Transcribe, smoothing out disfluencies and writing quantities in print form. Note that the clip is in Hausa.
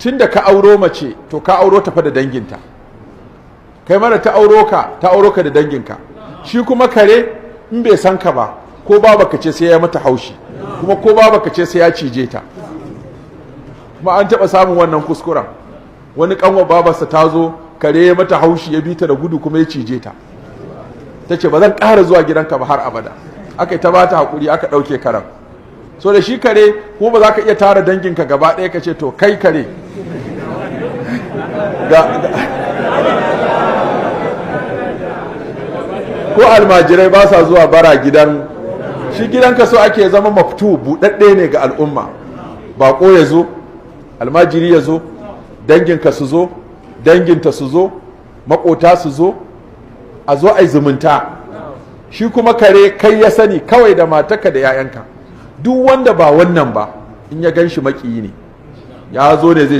tun da ka auro mace to ka auro ta fa da danginta, kai mara ta auro ka da danginka. Shi kuma kare in bai san ka ba ko babaka ce sai ya mata haushi, kuma ko babaka ce sai ya cije ta. Kuma an taɓa samun wannan kuskuren, wani kanwa babarsa ta zo kare ya mata haushi ya bi ta da gudu kuma ya cije ta, ta ce ba zan ƙara zuwa gidanka ba har abada. Aka yi ta bata haƙuri aka ɗauke karen. So da shi kare kuma ba za ka iya tara danginka gaba ɗaya ka ce to kai kare ko almajirai ba sa zuwa bara gidan shi, gidanka so ake zama maftu buɗaɗɗe ne ga al'umma. Baƙo ya zo, almajiri ya zo, danginka su zo, danginta su zo, maƙota su zo, a zo a yi zumunta. Shi kuma kare kai ya sani kawai da matarka da 'ya'yanka. Duk wanda ba wannan ba in ya gan shi maƙiyi ne, ya zo ne zai